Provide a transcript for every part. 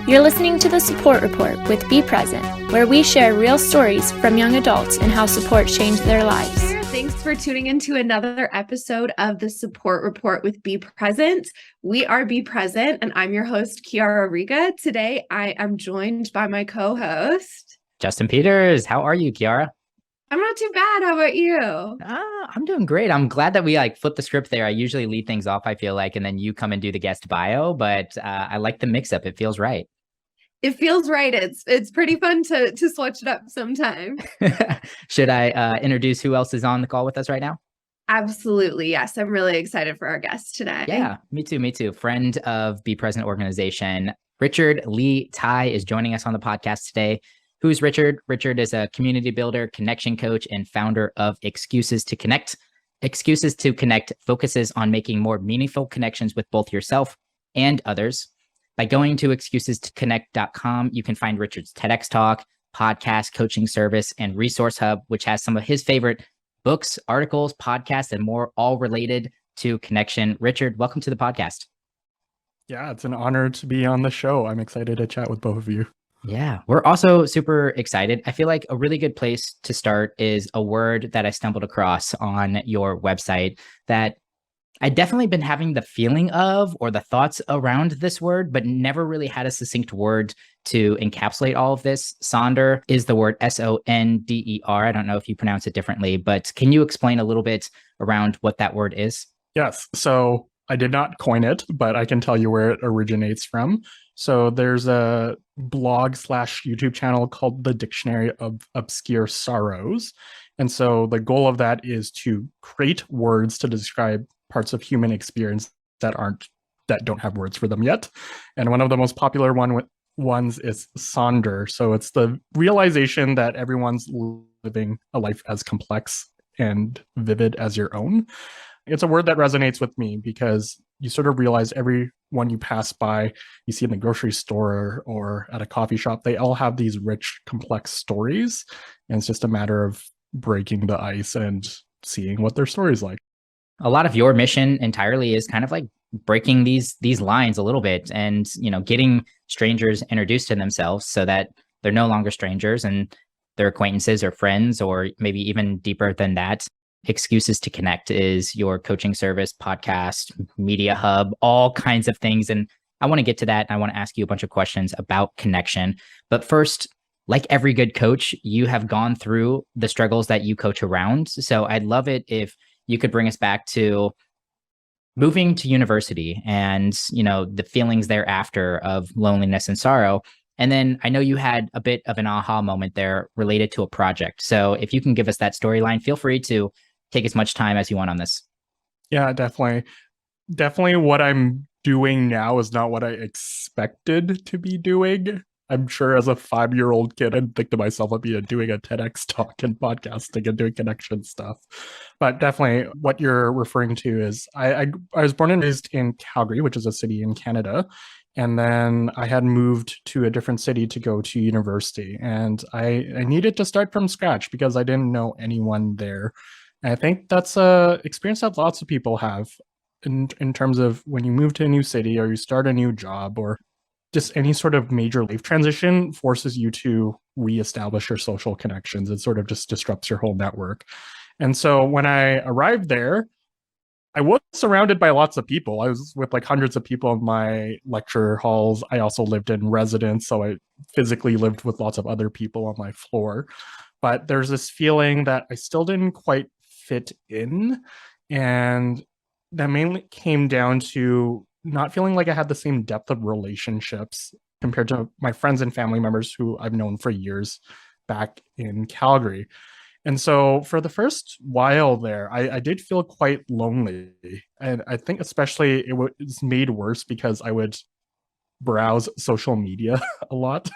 You're listening to The Support Report with Be Present, where we share real stories from young adults and how support changed their lives. Thanks for tuning into another episode of The Support Report with Be Present. We are Be Present, and I'm your host, Kiara Riga. Today, I am joined by my co-host, Justin Peters. How are you, Kiara? I'm not too bad. How about you? I'm doing great. I'm glad that we flipped the script there. I usually lead things off, I feel like, and then you come and do the guest bio, but I like the mix up. It feels right. It feels right. It's pretty fun to switch it up sometime. Should I introduce who else is on the call with us right now? Absolutely. Yes. I'm really excited for our guest today. Yeah, me too. Friend of Be Present organization, Richard Lee Tai is joining us on the podcast today. Who's Richard? Richard is a community builder, connection coach, and founder of Excuses to Connect. Excuses to Connect focuses on making more meaningful connections with both yourself and others. By going to excusestoconnect.com, you can find Richard's TEDx talk, podcast, coaching service, and resource hub, which has some of his favorite books, articles, podcasts, and more, all related to connection. Richard, welcome to the podcast. Yeah, it's an honor to be on the show. I'm excited to chat with both of you. Yeah, we're also super excited. I feel like a really good place to start is a word that I stumbled across on your website that I definitely been having the feeling of or the thoughts around this word, but never really had a succinct word to encapsulate all of this. Sonder is the word S-O-N-D-E-R. I don't know if you pronounce it differently, but can you explain a little bit around what that word is? Yes. So I did not coin it, but I can tell you where it originates from. So there's a blog/YouTube channel called The Dictionary of Obscure Sorrows. And so the goal of that is to create words to describe parts of human experience that don't have words for them yet. And one of the most popular ones is Sonder. So it's the realization that everyone's living a life as complex and vivid as your own. It's a word that resonates with me because you sort of realize everyone you pass by, you see in the grocery store or at a coffee shop, they all have these rich, complex stories. And it's just a matter of breaking the ice and seeing what their story's like. A lot of your mission entirely is kind of like breaking these lines a little bit and, getting strangers introduced to themselves so that they're no longer strangers and they're acquaintances or friends, or maybe even deeper than that. Excuses to Connect is your coaching service, podcast, media hub, all kinds of things. And I want to get to that. I want to ask you a bunch of questions about connection. But first, like every good coach, you have gone through the struggles that you coach around. So I'd love it if you could bring us back to moving to university and, the feelings thereafter of loneliness and sorrow. And then I know you had a bit of an aha moment there related to a project. So if you can give us that storyline, feel free to take as much time as you want on this. Yeah, definitely. Definitely what I'm doing now is not what I expected to be doing. I'm sure as a 5-year-old kid, I'd think to myself, I'd be doing a TEDx talk and podcasting and doing connection stuff. But definitely what you're referring to is I was born and raised in Calgary, which is a city in Canada. And then I had moved to a different city to go to university. And I needed to start from scratch because I didn't know anyone there. And I think that's a experience that lots of people have in terms of when you move to a new city or you start a new job or just any sort of major life transition forces you to reestablish your social connections. It sort of just disrupts your whole network. And so when I arrived there, I was surrounded by lots of people. I was with hundreds of people in my lecture halls. I also lived in residence, so I physically lived with lots of other people on my floor. But there's this feeling that I still didn't quite fit in. And that mainly came down to not feeling like I had the same depth of relationships compared to my friends and family members who I've known for years back in Calgary. And so for the first while there, I did feel quite lonely. And I think especially it was made worse because I would browse social media a lot.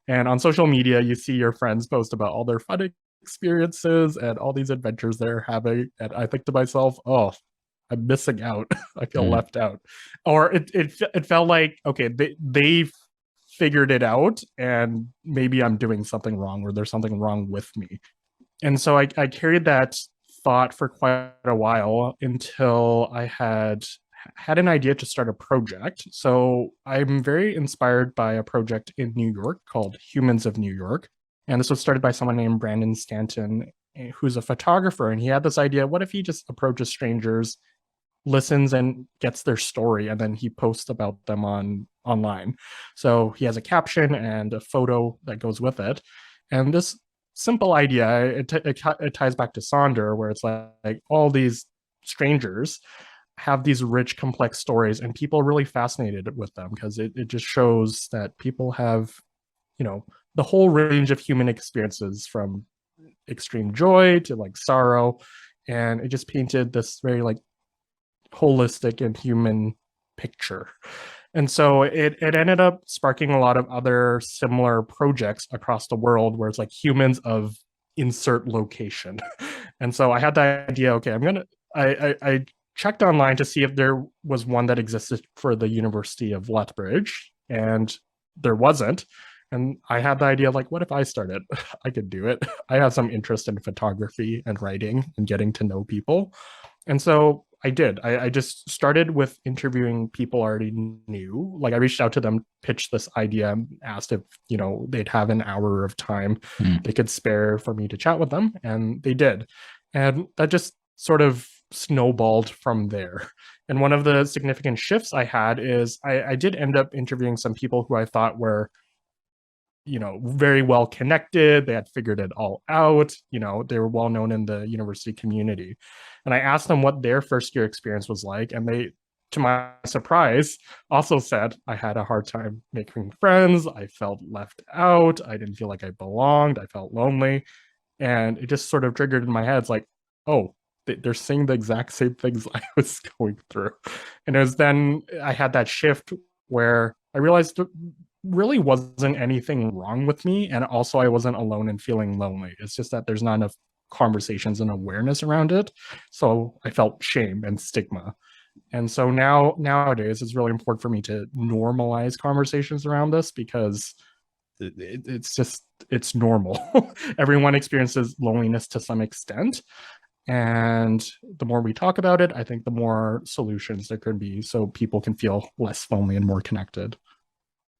And on social media, you see your friends post about all their fun experiences and all these adventures they're having. And I think to myself, oh, I'm missing out. I feel left out. Or it felt like, okay, they figured it out and maybe I'm doing something wrong or there's something wrong with me. And so I carried that thought for quite a while until I had had an idea to start a project. So I'm very inspired by a project in New York called Humans of New York. And this was started by someone named Brandon Stanton, who's a photographer. And he had this idea, what if he just approaches strangers, listens and gets their story, and then he posts about them online. So he has a caption and a photo that goes with it. And this simple idea, it ties back to Sonder, where it's like all these strangers have these rich, complex stories, and people are really fascinated with them because it just shows that people have, the whole range of human experiences, from extreme joy to like sorrow. And it just painted this very like holistic and human picture. And so it ended up sparking a lot of other similar projects across the world where it's like humans of insert location. And so I had the idea, okay, I checked online to see if there was one that existed for the University of Lethbridge, and there wasn't. And I had the idea, like, what if I started? I could do it. I have some interest in photography and writing and getting to know people. And so I did. I just started with interviewing people I already knew. Like I reached out to them, pitched this idea, asked if, they'd have an hour of time they could spare for me to chat with them. And they did. And that just sort of snowballed from there. And one of the significant shifts I had is I did end up interviewing some people who I thought were, very well connected. They had figured it all out. They were well known in the university community. And I asked them what their first year experience was like. And they, to my surprise, also said, I had a hard time making friends. I felt left out. I didn't feel like I belonged. I felt lonely. And it just sort of triggered in my head. It's like, oh, they're saying the exact same things I was going through. And it was then I had that shift where I realized really wasn't anything wrong with me, and also I wasn't alone in feeling lonely. It's just that there's not enough conversations and awareness around it, so I felt shame and stigma. And so nowadays it's really important for me to normalize conversations around this, because it's normal. Everyone experiences loneliness to some extent, and the more we talk about it, I think the more solutions there could be, so people can feel less lonely and more connected.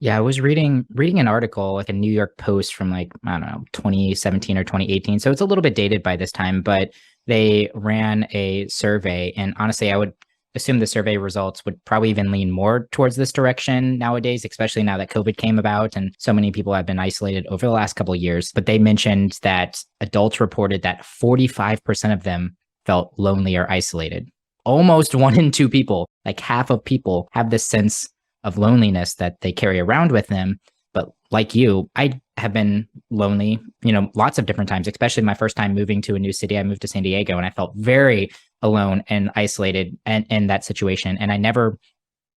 Yeah, I was reading an article, like a New York Post from like, I don't know, 2017 or 2018. So it's a little bit dated by this time, but they ran a survey. And honestly, I would assume the survey results would probably even lean more towards this direction nowadays, especially now that COVID came about and so many people have been isolated over the last couple of years. But they mentioned that adults reported that 45% of them felt lonely or isolated. Almost 1 in 2 people, like half of people, have this sense of loneliness that they carry around with them. But like you, I have been lonely, lots of different times, especially my first time moving to a new city. I moved to San Diego and I felt very alone and isolated and in that situation. And I never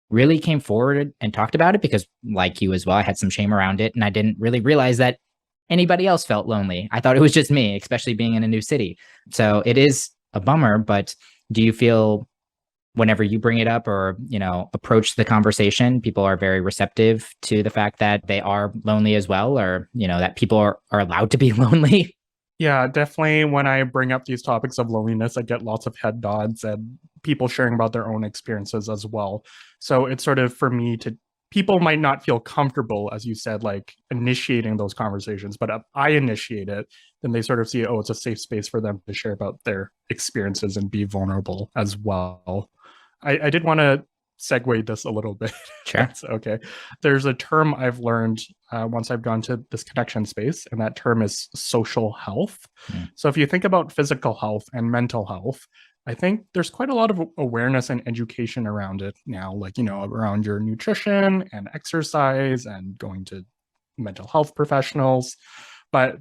really came forward and talked about it because, like you as well, I had some shame around it. And I didn't really realize that anybody else felt lonely. I thought it was just me, especially being in a new city. So it is a bummer, but do you feel whenever you bring it up or, approach the conversation, people are very receptive to the fact that they are lonely as well, or, that people are allowed to be lonely? Yeah, definitely. When I bring up these topics of loneliness, I get lots of head nods and people sharing about their own experiences as well. So it's sort of for me people might not feel comfortable, as you said, like initiating those conversations, but if I initiate it, then they sort of see, it's a safe space for them to share about their experiences and be vulnerable as well. I did want to segue this a little bit. Sure. That's okay. There's a term I've learned once I've gone to this connection space, and that term is social health. So if you think about physical health and mental health, I think there's quite a lot of awareness and education around it now, like, around your nutrition and exercise and going to mental health professionals. But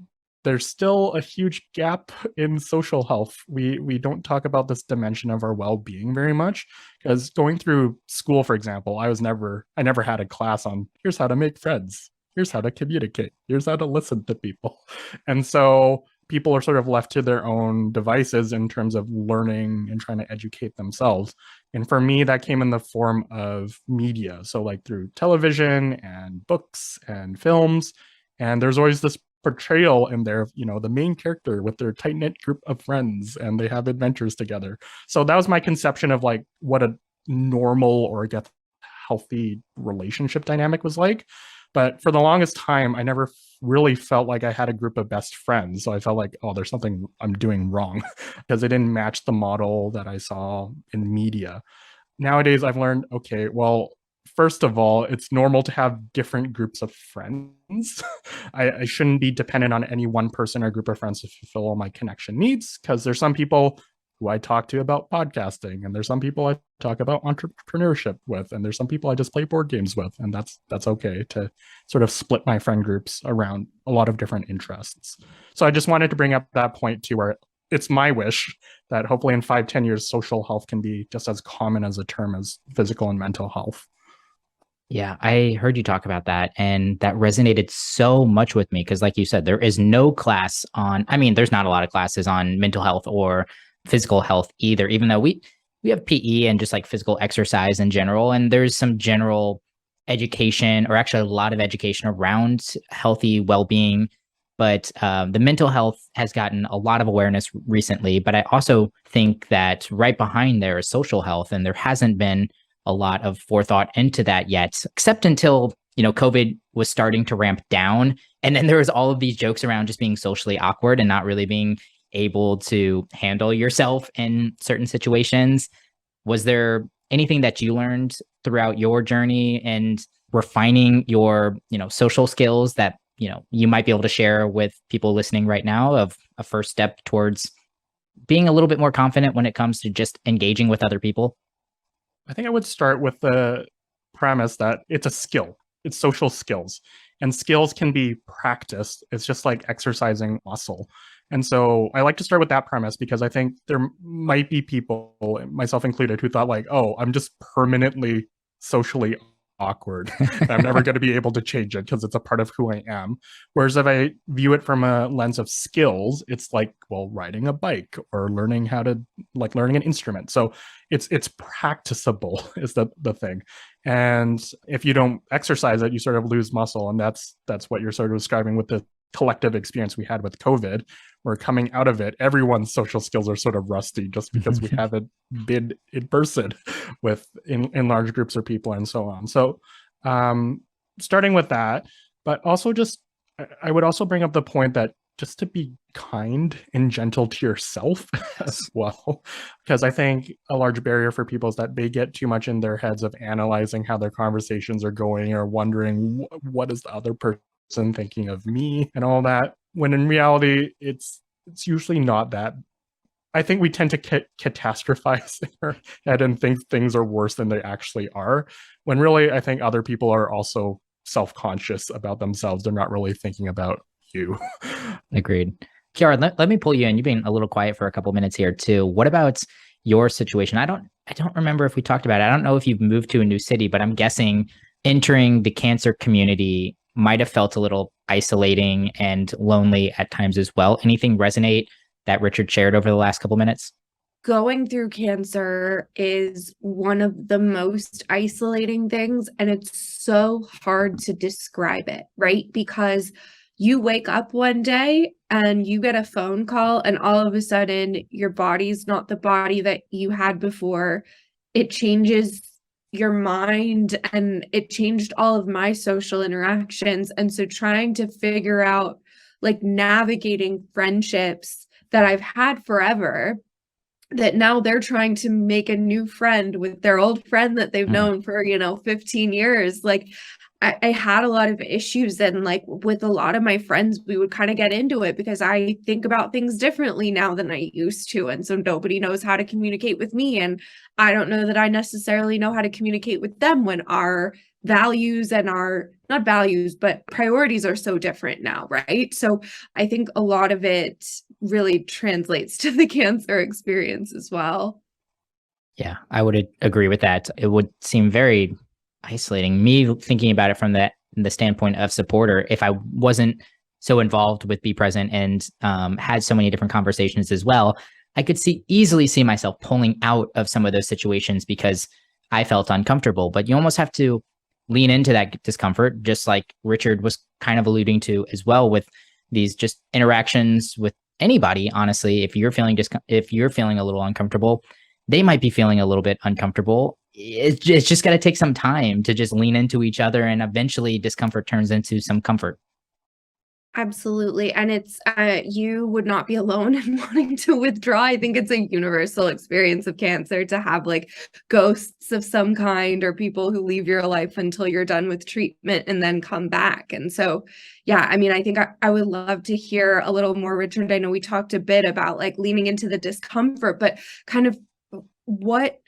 there's still a huge gap in social health. We don't talk about this dimension of our well-being very much, because going through school, for example, I never had a class on here's how to make friends, here's how to communicate, here's how to listen to people. And so people are sort of left to their own devices in terms of learning and trying to educate themselves. And for me, that came in the form of media. So like through television and books and films. And there's always this portrayal in there of, the main character with their tight-knit group of friends and they have adventures together. So that was my conception of like what a normal or get healthy relationship dynamic was like. But for the longest time, I never really felt like I had a group of best friends. So I felt like, oh, there's something I'm doing wrong because it didn't match the model that I saw in media. Nowadays, I've learned, okay, well, first of all, it's normal to have different groups of friends. I shouldn't be dependent on any one person or group of friends to fulfill all my connection needs, because there's some people who I talk to about podcasting, and there's some people I talk about entrepreneurship with, and there's some people I just play board games with, and that's okay to sort of split my friend groups around a lot of different interests. So I just wanted to bring up that point too, where it's my wish that hopefully in 5-10 years, social health can be just as common as a term as physical and mental health. Yeah, I heard you talk about that, and that resonated so much with me because, like you said, there is no class on, I mean, there's not a lot of classes on mental health or physical health either, even though we have PE and just like physical exercise in general, and there's some general education, or actually a lot of education around healthy well-being. But the mental health has gotten a lot of awareness recently. But I also think that right behind there is social health, and there hasn't been a lot of forethought into that yet, except until, COVID was starting to ramp down. And then there was all of these jokes around just being socially awkward and not really being able to handle yourself in certain situations. Was there anything that you learned throughout your journey and refining your, social skills that, you might be able to share with people listening right now of a first step towards being a little bit more confident when it comes to just engaging with other people? I think I would start with the premise that it's a skill. It's social skills, and skills can be practiced. It's just like exercising muscle. And so I like to start with that premise because I think there might be people, myself included, who thought like, oh, I'm just permanently socially awkward. I'm never going to be able to change it because it's a part of who I am. Whereas if I view it from a lens of skills, it's like, well, riding a bike or learning how to learning an instrument. So it's practicable is the thing. And if you don't exercise it, you sort of lose muscle. And that's what you're sort of describing with the collective experience we had with COVID. We're coming out of it. Everyone's social skills are sort of rusty just because we haven't been in person with in large groups of people and so on. So starting with that, but also I would also bring up the point that just to be kind and gentle to yourself as well, because I think a large barrier for people is that they get too much in their heads of analyzing how their conversations are going or wondering what is the other person thinking of me and all that, when in reality it's usually not that. I think we tend to catastrophize in our head and think things are worse than they actually are, when really I think other people are also self-conscious about themselves. They're not really thinking about you. Agreed. Kiara, let me pull you in. You've been a little quiet for a couple minutes here too. What about your situation? I don't remember if we talked about it. I don't know if you've moved to a new city, but I'm guessing entering the cancer community might have felt a little isolating and lonely at times as well. Anything resonate that Richard shared over the last couple minutes? Going through cancer is one of the most isolating things, and it's so hard to describe it, right? Because you wake up one day and you get a phone call, and all of a sudden your body's not the body that you had before. It changes your mind, and it changed all of my social interactions. And so trying to figure out navigating friendships that I've had forever, that now they're trying to make a new friend with their old friend that they've known for 15 years. I had a lot of issues, and with a lot of my friends, we would kind of get into it because I think about things differently now than I used to. And so nobody knows how to communicate with me. And I don't know that I necessarily know how to communicate with them when our values and our, not values, but priorities are so different now, right? So I think a lot of it really translates to the cancer experience as well. Yeah, I would agree with that. It would seem very isolating. Me thinking about it from the standpoint of supporter, if I wasn't so involved with Be Present and had so many different conversations as well, I could easily see myself pulling out of some of those situations because I felt uncomfortable. But you almost have to lean into that discomfort, just like Richard was kind of alluding to as well, with these just interactions with anybody. Honestly, if you're feeling a little uncomfortable, they might be feeling a little bit uncomfortable. it's just got to take some time to just lean into each other, and eventually discomfort turns into some comfort. Absolutely. And it's you would not be alone in wanting to withdraw. I think it's a universal experience of cancer to have like ghosts of some kind or people who leave your life until you're done with treatment and then come back. And so, yeah, I mean, I think I would love to hear a little more, Richard. I know we talked a bit about like leaning into the discomfort, but kind of what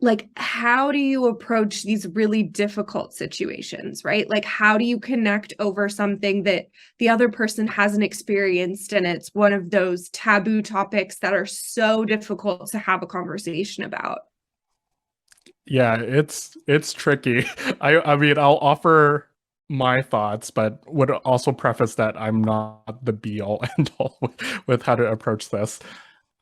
like how do you approach these really difficult situations, right? Like how do you connect over something that the other person hasn't experienced, and it's one of those taboo topics that are so difficult to have a conversation about? Yeah, it's tricky. I mean, I'll offer my thoughts, but would also preface that I'm not the be all end all with how to approach this.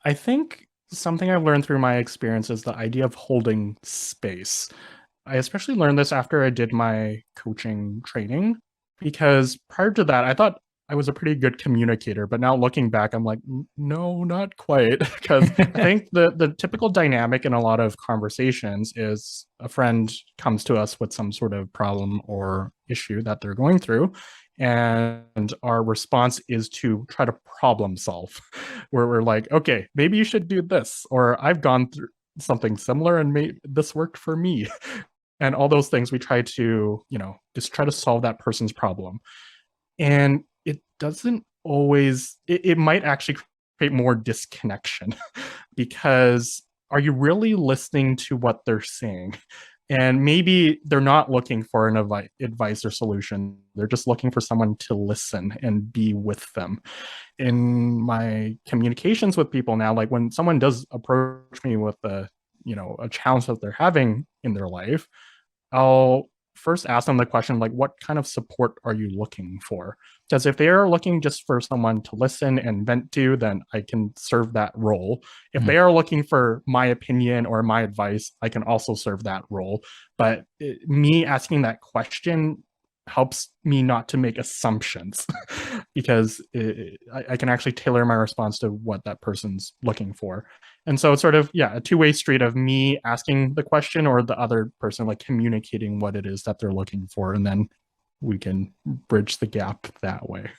I think something I've learned through my experience is the idea of holding space. I especially learned this after I did my coaching training, because prior to that, I thought I was a pretty good communicator, but now looking back, I'm like, no, not quite." Because I think the typical dynamic in a lot of conversations is a friend comes to us with some sort of problem or issue that they're going through, and our response is to try to problem solve, where we're like, okay, maybe you should do this, or I've gone through something similar and this worked for me. And all those things, we try to, just try to solve that person's problem. And it doesn't always, it might actually create more disconnection because are you really listening to what they're saying? And maybe they're not looking for an advice or solution. They're just looking for someone to listen and be with them. In my communications with people now, like when someone does approach me with a challenge that they're having in their life, I'll first ask them the question, like, what kind of support are you looking for? Because if they are looking just for someone to listen and vent to, then I can serve that role. If they are looking for my opinion or my advice, I can also serve that role. But me asking that question helps me not to make assumptions because I can actually tailor my response to what that person's looking for. And so it's sort of, a two-way street of me asking the question or the other person like communicating what it is that they're looking for. And then we can bridge the gap that way.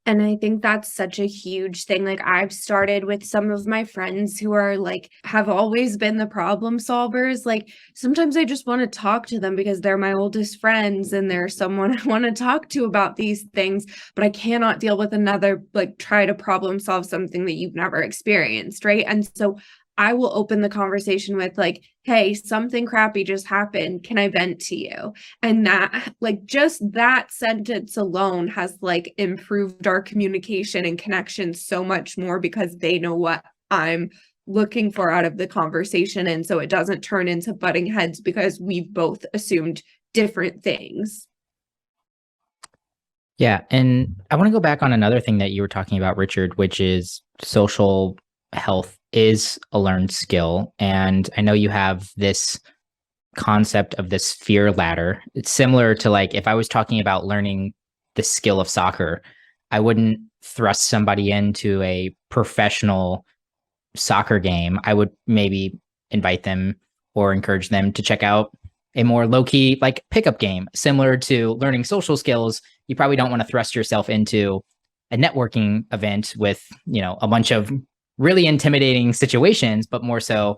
And I think that's such a huge thing. Like I've started with some of my friends who are like, have always been the problem solvers. Like sometimes I just want to talk to them because they're my oldest friends and they're someone I want to talk to about these things, but I cannot deal with another, like try to problem solve something that you've never experienced. Right. And so I will open the conversation with like, hey, something crappy just happened. Can I vent to you? And that, like, just that sentence alone has like improved our communication and connection so much more because they know what I'm looking for out of the conversation. And so it doesn't turn into butting heads because we've both assumed different things. Yeah. And I want to go back on another thing that you were talking about, Richard, which is social health is a learned skill. And I know you have this concept of this fear ladder. It's similar to like if I was talking about learning the skill of soccer, I wouldn't thrust somebody into a professional soccer game. I would maybe invite them or encourage them to check out a more low-key like pickup game. Similar to learning social skills, you probably don't want to thrust yourself into a networking event with, a bunch of really intimidating situations, but more so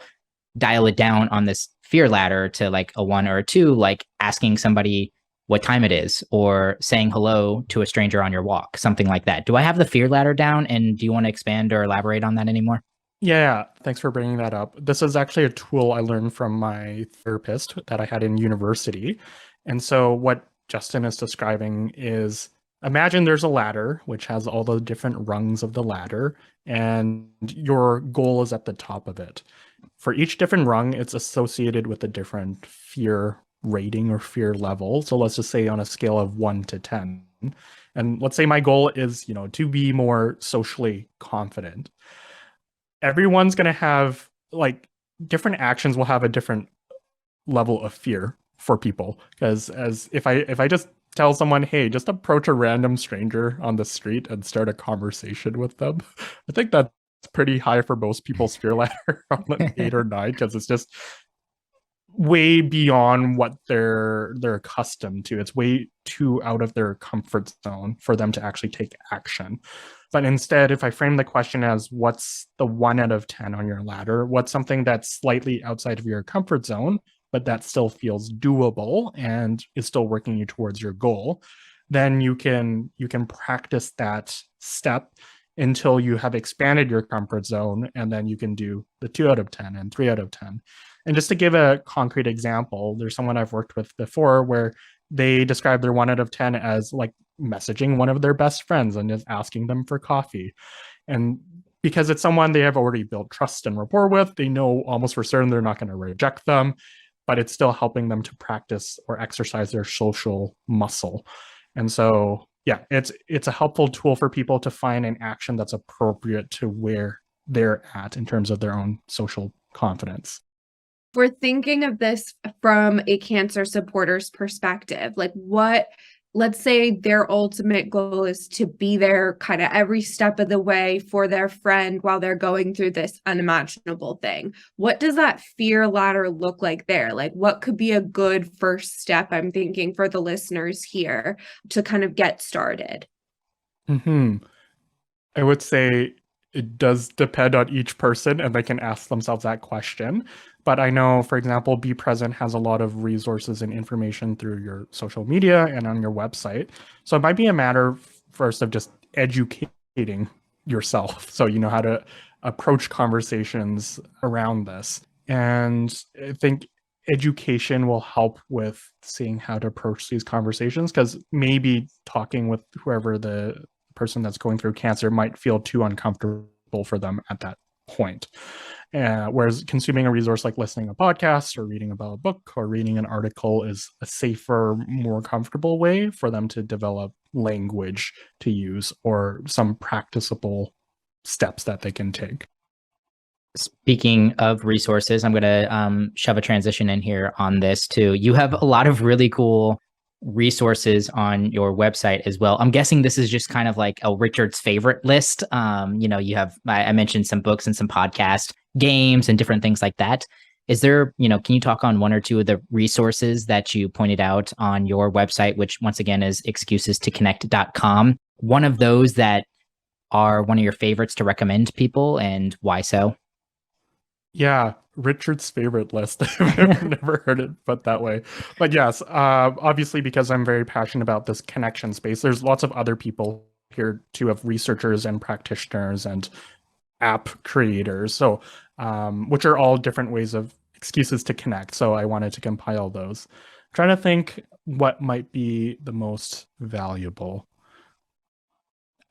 dial it down on this fear ladder to like a 1 or a 2, like asking somebody what time it is or saying hello to a stranger on your walk, something like that. Do I have the fear ladder down? And do you want to expand or elaborate on that anymore? Yeah, thanks for bringing that up. This is actually a tool I learned from my therapist that I had in university. And so what Justin is describing is, imagine there's a ladder which has all the different rungs of the ladder, and your goal is at the top of it. For each different rung, it's associated with a different fear rating or fear level. So let's just say on a scale of 1 to 10. And let's say my goal is, to be more socially confident. Everyone's going to have like different actions will have a different level of fear for people, because as if I just tell someone, hey, just approach a random stranger on the street and start a conversation with them, I think that's pretty high for most people's fear ladder on like 8 or 9, because it's just way beyond what they're accustomed to. It's way too out of their comfort zone for them to actually take action. But instead, if I frame the question as what's the 1 out of 10 on your ladder, what's something that's slightly outside of your comfort zone, but that still feels doable and is still working you towards your goal, then you can practice that step until you have expanded your comfort zone, and then you can do the 2 out of 10 and 3 out of 10. And just to give a concrete example, there's someone I've worked with before where they describe their 1 out of 10 as like messaging one of their best friends and just asking them for coffee. And because it's someone they have already built trust and rapport with, they know almost for certain they're not going to reject them, but it's still helping them to practice or exercise their social muscle. And so, yeah, it's a helpful tool for people to find an action that's appropriate to where they're at in terms of their own social confidence. We're thinking of this from a cancer supporter's perspective. Like let's say their ultimate goal is to be there kind of every step of the way for their friend while they're going through this unimaginable thing. What does that fear ladder look like there? Like what could be a good first step, I'm thinking, for the listeners here to kind of get started? I would say it does depend on each person, and they can ask themselves that question. But I know, for example, Be Present has a lot of resources and information through your social media and on your website. So it might be a matter first of just educating yourself so you know how to approach conversations around this. And I think education will help with seeing how to approach these conversations, because maybe talking with whoever the person that's going through cancer might feel too uncomfortable for them at that point. Whereas consuming a resource like listening to a podcast or reading about a book or reading an article is a safer, more comfortable way for them to develop language to use or some practicable steps that they can take. Speaking of resources, I'm going to shove a transition in here on this too. You have a lot of really cool resources on your website as well. I'm guessing this is just kind of like a Richard's favorite list. You have, I mentioned some books and some podcasts, games and different things like that. Is there, can you talk on 1 or 2 of the resources that you pointed out on your website, which once again is excusestoconnect.com? One of those that are one of your favorites to recommend to people, and why so? Yeah, Richard's favorite list. I've never heard it put that way. But yes, obviously, because I'm very passionate about this connection space, there's lots of other people here too, of researchers and practitioners and app creators, so which are all different ways of excuses to connect. So I wanted to compile those. I'm trying to think what might be the most valuable.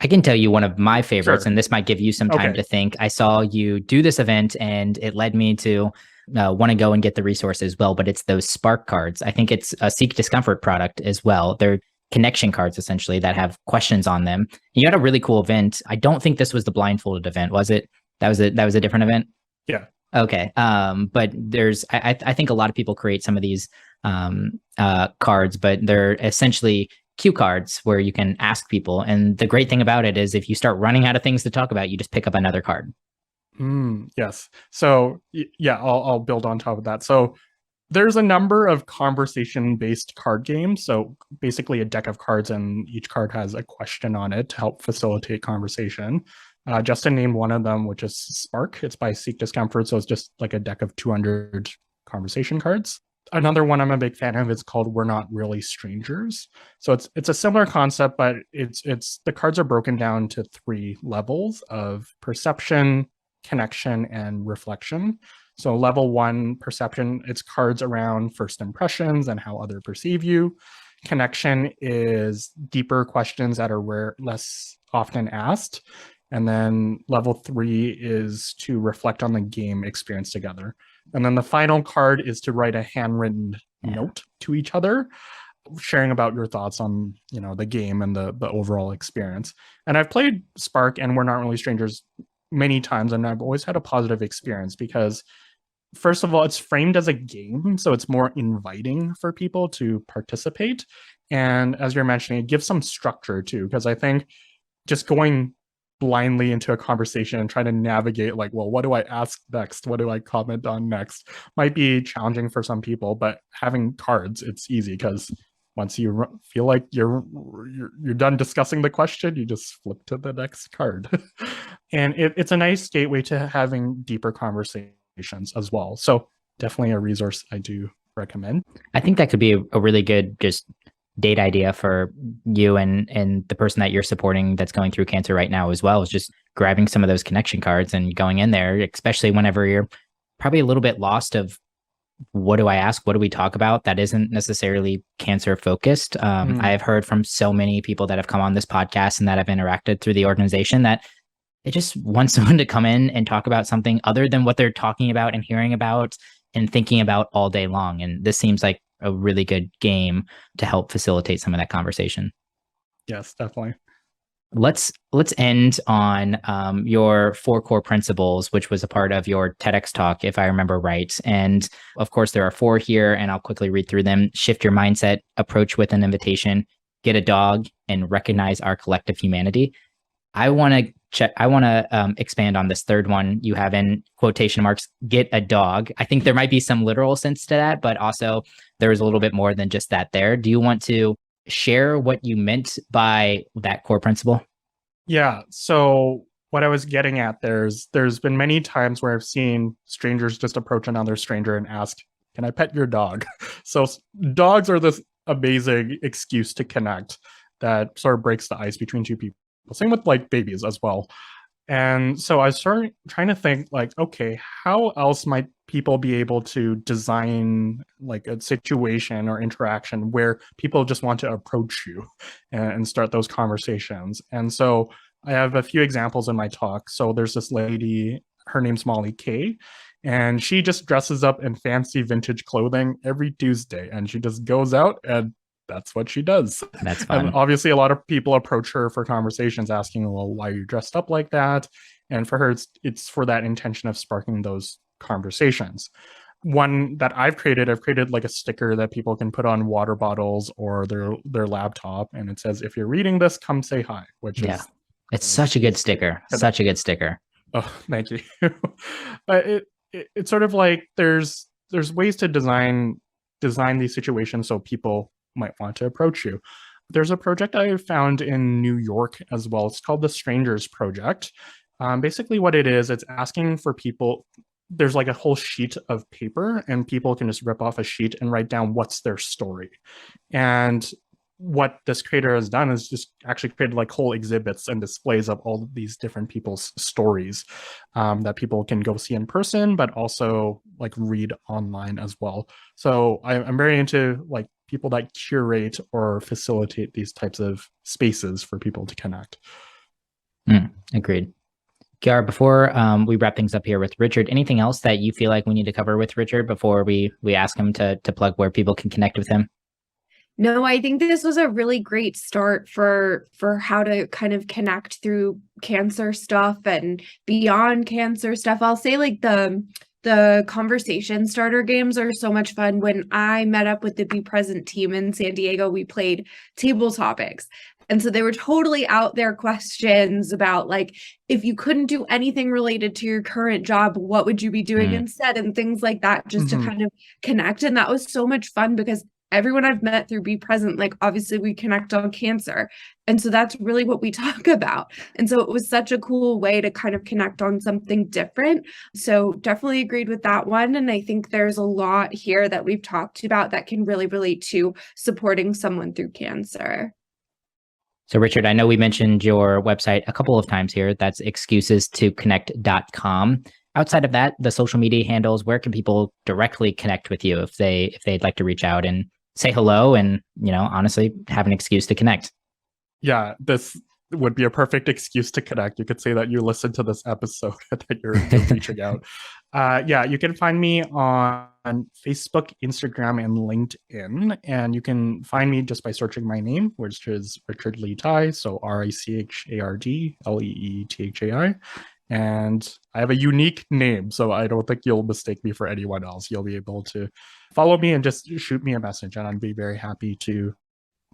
I can tell you one of my favorites, Sure. and this might give you some time to think. I saw you do this event, and it led me to want to go and get the resource as well, but it's those Spark cards. I think it's a Seek Discomfort product as well. They're connection cards, essentially, that have questions on them. You had a really cool event. I don't think this was the blindfolded event, was it? That was a different event? Yeah. Okay. But there's, I think a lot of people create some of these cards, but they're essentially cue cards where you can ask people. And the great thing about it is if you start running out of things to talk about, you just pick up another card. Yes. So yeah, I'll build on top of that. So there's a number of conversation-based card games. So basically a deck of cards, and each card has a question on it to help facilitate conversation. Justin named one of them, which is Spark. It's by Seek Discomfort. So it's just like a deck of 200 conversation cards. Another one I'm a big fan of is called We're Not Really Strangers. So it's a similar concept, but it's the cards are broken down to 3 levels of perception, connection, and reflection. So level 1, perception, it's cards around first impressions and how others perceive you. Connection is deeper questions that are less often asked. And then level 3 is to reflect on the game experience together. And then the final card is to write a handwritten note to each other, sharing about your thoughts on, the game and the overall experience. And I've played Spark and We're Not Really Strangers many times, and I've always had a positive experience because, first of all, it's framed as a game, so it's more inviting for people to participate. And as you're mentioning, it gives some structure too, because I think just going blindly into a conversation and trying to navigate like, well, what do I ask next? What do I comment on next? Might be challenging for some people, but having cards, it's easy because once you feel like you're done discussing the question, you just flip to the next card. And it's a nice gateway to having deeper conversations as well. So definitely a resource I do recommend. I think that could be a really good just date idea for you and the person that you're supporting that's going through cancer right now as well, is just grabbing some of those connection cards and going in there, especially whenever you're probably a little bit lost of what do I ask? What do we talk about? That isn't necessarily cancer focused. I have heard from so many people that have come on this podcast and that have interacted through the organization that they just want someone to come in and talk about something other than what they're talking about and hearing about and thinking about all day long. And this seems like a really good game to help facilitate some of that conversation. Yes, definitely. Let's end on your 4 core principles, which was a part of your TEDx talk, if I remember right. And of course, there are 4 here, and I'll quickly read through them. Shift your mindset, approach with an invitation, get a dog, and recognize our collective humanity. I want to expand on this third one you have in quotation marks, get a dog. I think there might be some literal sense to that, but also there is a little bit more than just that there. Do you want to share what you meant by that core principle? Yeah. So what I was getting at, there's been many times where I've seen strangers just approach another stranger and ask, "Can I pet your dog?" So dogs are this amazing excuse to connect that sort of breaks the ice between two people. Same with like babies as well. And so I started trying to think like, okay, how else might people be able to design like a situation or interaction where people just want to approach you and start those conversations? And so I have a few examples in my talk. So there's this lady, her name's Molly Kay, and she just dresses up in fancy vintage clothing every Tuesday, and she just goes out and that's what she does. That's fun. And obviously, a lot of people approach her for conversations asking, well, why are you dressed up like that? And for her, it's for that intention of sparking those conversations. One that I've created like a sticker that people can put on water bottles or their laptop. And it says, if you're reading this, come say hi, which is... It's such a good sticker. Such a good sticker. Oh, thank you. But it's sort of like there's ways to design these situations so people might want to approach you. There's a project I found in New York as well. It's called the Strangers Project. Basically what it is, it's asking for people, there's like a whole sheet of paper and people can just rip off a sheet and write down what's their story. And what this creator has done is just actually created like whole exhibits and displays of all of these different people's stories that people can go see in person, but also like read online as well. So I'm very into like people that curate or facilitate these types of spaces for people to connect. Agreed. Kiara, before we wrap things up here with Richard, anything else that you feel like we need to cover with Richard before we ask him to plug where people can connect with him? No, I think this was a really great start for how to kind of connect through cancer stuff and beyond cancer stuff. I'll say like the conversation starter games are so much fun. When I met up with the Be Present team in San Diego, we played table topics. And so they were totally out there questions about like, if you couldn't do anything related to your current job, what would you be doing instead? And things like that, just to kind of connect. And that was so much fun because everyone I've met through Be Present, like obviously we connect on cancer. And so that's really what we talk about. And so it was such a cool way to kind of connect on something different. So definitely agreed with that one. And I think there's a lot here that we've talked about that can really relate to supporting someone through cancer. So Richard, I know we mentioned your website a couple of times here. That's excusestoconnect.com. Outside of that, the social media handles, where can people directly connect with you if they'd like to reach out and say hello and, honestly have an excuse to connect? Yeah, this would be a perfect excuse to connect. You could say that you listened to this episode that you're reaching out. Yeah, you can find me on Facebook, Instagram, and LinkedIn. And you can find me just by searching my name, which is Richard Lee Tai. So RICHARD LEETHAI. And I have a unique name, so I don't think you'll mistake me for anyone else. You'll be able to follow me and just shoot me a message, and I'd be very happy to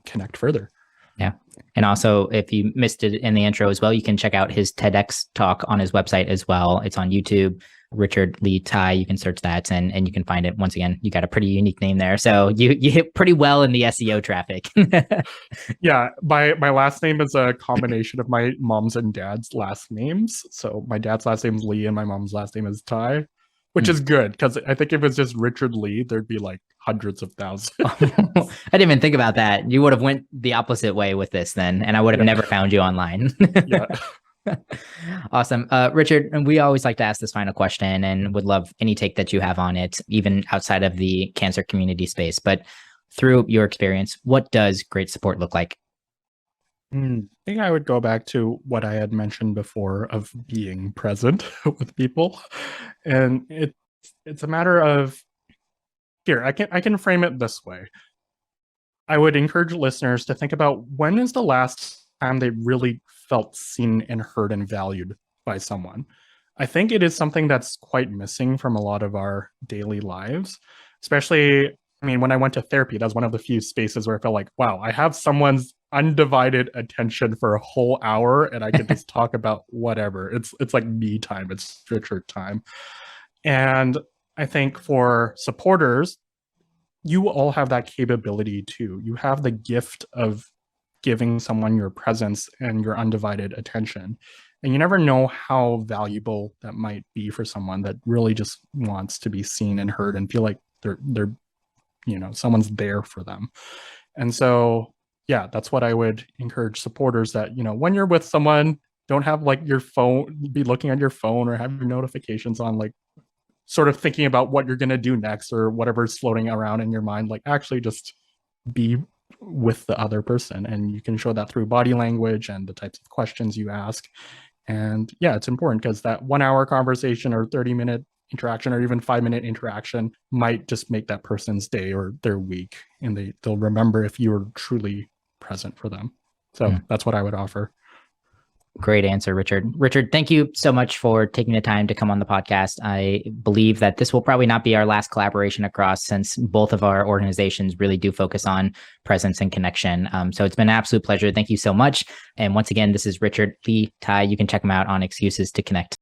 connect further. Yeah. And also, if you missed it in the intro as well, you can check out his TEDx talk on his website as well. It's on YouTube, Richard Lee Tai. You can search that and you can find it. Once again, you got a pretty unique name there. So you hit pretty well in the SEO traffic. Yeah, my last name is a combination of my mom's and dad's last names. So my dad's last name is Lee and my mom's last name is Tai, which is good because I think if it's just Richard Lee, there'd be like hundreds of thousands. I didn't even think about that. You would have went the opposite way with this then, and I would have never found you online. Yeah. Awesome. Richard, and we always like to ask this final question and would love any take that you have on it, even outside of the cancer community space. But through your experience, what does great support look like? I think I would go back to what I had mentioned before of being present with people. And it's a matter of, here, I can frame it this way. I would encourage listeners to think about when is the last time they really felt seen and heard and valued by someone. I think it is something that's quite missing from a lot of our daily lives, especially, I mean, when I went to therapy, that was one of the few spaces where I felt like, wow, I have someone's undivided attention for a whole hour and I can just talk about whatever. It's like me time, it's Richard time. And I think for supporters, you all have that capability too. You have the gift of giving someone your presence and your undivided attention. And you never know how valuable that might be for someone that really just wants to be seen and heard and feel like they're someone's there for them. And so, yeah, that's what I would encourage supporters that, when you're with someone, don't have like your phone, be looking at your phone or have your notifications on, like sort of thinking about what you're going to do next or whatever's floating around in your mind. Like actually just be with the other person. And you can show that through body language and the types of questions you ask. And yeah, it's important because that 1 hour conversation or 30-minute interaction or even 5-minute interaction might just make that person's day or their week. And they'll remember if you were truly present for them. So that's what I would offer. Great answer, Richard. Richard, thank you so much for taking the time to come on the podcast. I believe that this will probably not be our last collaboration across, since both of our organizations really do focus on presence and connection. So it's been an absolute pleasure. Thank you so much. And once again, this is Richard Lee Tai. You can check him out on Excuses to Connect.